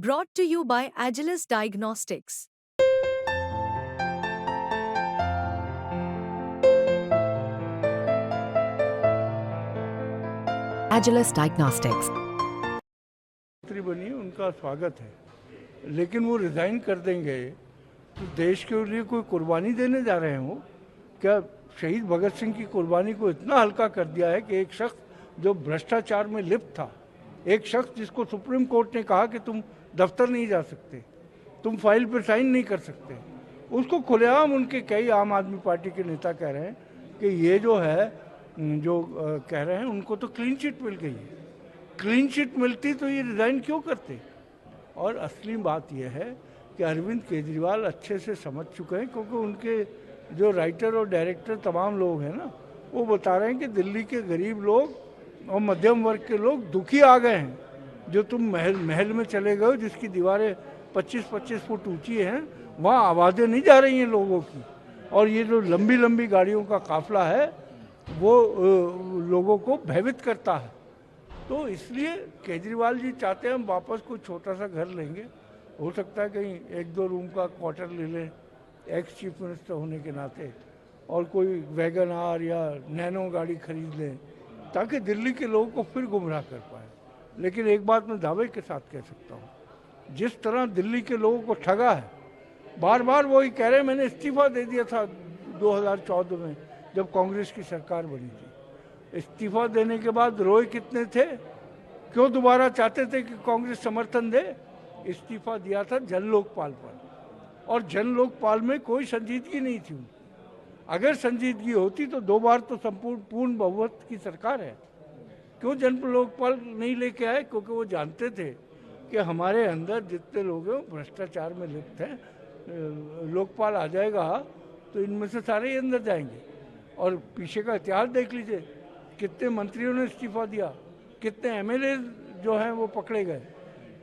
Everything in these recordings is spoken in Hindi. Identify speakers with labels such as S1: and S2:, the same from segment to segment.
S1: Brought to you by Agilus Diagnostics.
S2: Agilus Diagnostics.
S3: मंत्री बनी उनका स्वागत है, लेकिन वो रिज़ाइन कर देंगे तो देश के लिए कोई कुर्बानी देने जा रहे हो क्या? शहीद भगत सिंह की कुर्बानी को इतना हल्का कर दिया है कि एक शख्स जो भ्रष्टाचार में लिप्त था, एक शख्स जिसको सुप्रीम कोर्ट ने कहा कि तुम दफ्तर नहीं जा सकते, तुम फाइल पर साइन नहीं कर सकते, उसको खुलेआम उनके कई आम आदमी पार्टी के नेता कह रहे हैं कि ये जो है कह रहे हैं उनको तो क्लीन चिट मिल गई है। क्लीन चिट मिलती तो ये रिज़ाइन क्यों करते? और असली बात यह है कि अरविंद केजरीवाल अच्छे से समझ चुके हैं, क्योंकि उनके जो राइटर और डायरेक्टर तमाम लोग हैं ना, वो बता रहे हैं कि दिल्ली के गरीब लोग और मध्यम वर्ग के लोग दुखी आ गए हैं। जो तुम महल में चले गए हो जिसकी दीवारें 25-25 फुट ऊंची हैं, वहाँ आवाज़ें नहीं जा रही हैं लोगों की, और ये जो लंबी लंबी गाड़ियों का काफिला है वो लोगों को भयभीत करता है। तो इसलिए केजरीवाल जी चाहते हैं हम वापस कोई छोटा सा घर लेंगे, हो सकता है कहीं 1-2 रूम का क्वार्टर ले लें एक्स चीफ मिनिस्टर होने के नाते, और कोई वैगन आर या नैनो गाड़ी खरीद लें ताकि दिल्ली के लोगों को फिर गुमराह कर पाए। लेकिन एक बात मैं दावे के साथ कह सकता हूँ, जिस तरह दिल्ली के लोगों को ठगा है, बार बार वही कह रहे हैं मैंने इस्तीफा दे दिया था 2014 में जब कांग्रेस की सरकार बनी थी। इस्तीफा देने के बाद रोए कितने थे, क्यों दोबारा चाहते थे कि कांग्रेस समर्थन दे? इस्तीफा दिया था जन लोकपाल पर, और जन लोकपाल में कोई संजीदगी नहीं थी। अगर संजीदगी होती तो 2 बार तो संपूर्ण पूर्ण बहुमत की सरकार है। क्यों जन लोकपाल नहीं लेके आए? क्योंकि वो जानते थे कि हमारे अंदर जितने लोग हैं भ्रष्टाचार में लिप्त हैं, लोकपाल आ जाएगा तो इनमें से सारे ही अंदर जाएंगे। और पीछे का इतिहास देख लीजिए, कितने मंत्रियों ने इस्तीफा दिया, कितने एमएलए जो हैं वो पकड़े गए।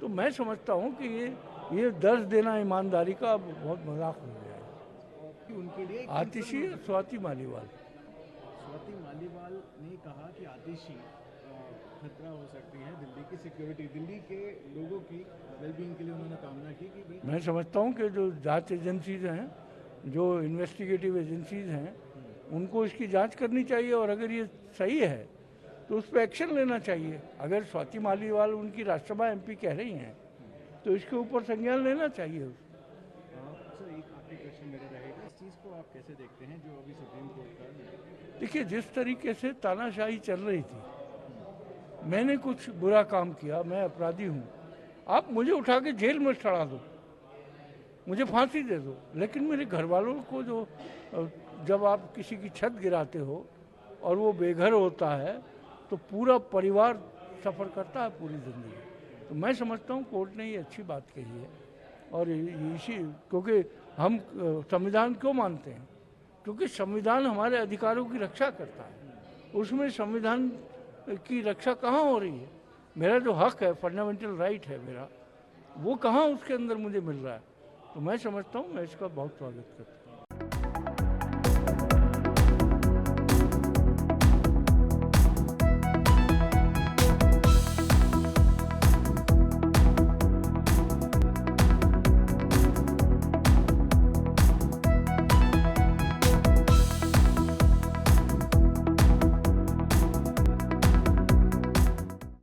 S3: तो मैं समझता हूँ कि ये दर्ज देना ईमानदारी का अब बहुत मजाक हो गया है।
S4: उनके लिए
S3: आतिशी स्वाति मालीवाल
S4: स्वाति मालीवाल ने कहा कि आतिशी खतरा हो सकती है दिल्ली की सिक्योरिटी, दिल्ली के लोगों की वेलबींग के लिए उन्होंने कामना की कि
S3: मैं समझता हूँ कि जो जांच एजेंसीज हैं, जो इन्वेस्टिगेटिव एजेंसीज हैं, उनको इसकी जांच करनी चाहिए, और अगर ये सही है तो उस पर एक्शन लेना चाहिए। अगर स्वाति मालीवाल उनकी राज्यसभा एमपी कह रही हैं तो इसके ऊपर संज्ञान लेना चाहिए।
S4: सर एक आखिरी क्वेश्चन मेरा रहेगा, इस चीज़ को आप कैसे देखते हैं जो अभी सुप्रीम कोर्ट का?
S3: देखिए, जिस तरीके से तानाशाही चल रही थी, मैंने कुछ बुरा काम किया, मैं अपराधी हूँ, आप मुझे उठा के जेल में चढ़ा दो, मुझे फांसी दे दो, लेकिन मेरे घर वालों को जो जब आप किसी की छत गिराते हो और वो बेघर होता है तो पूरा परिवार सफ़र करता है पूरी ज़िंदगी। तो मैं समझता हूँ कोर्ट ने ये अच्छी बात कही है, और इसी क्योंकि हम संविधान क्यों मानते हैं? क्योंकि संविधान हमारे अधिकारों की रक्षा करता है। उसमें संविधान की रक्षा कहाँ हो रही है? मेरा जो हक है, फंडामेंटल राइट है मेरा, वो कहाँ उसके अंदर मुझे मिल रहा है? तो मैं समझता हूँ मैं इसका बहुत स्वागत करता हूँ।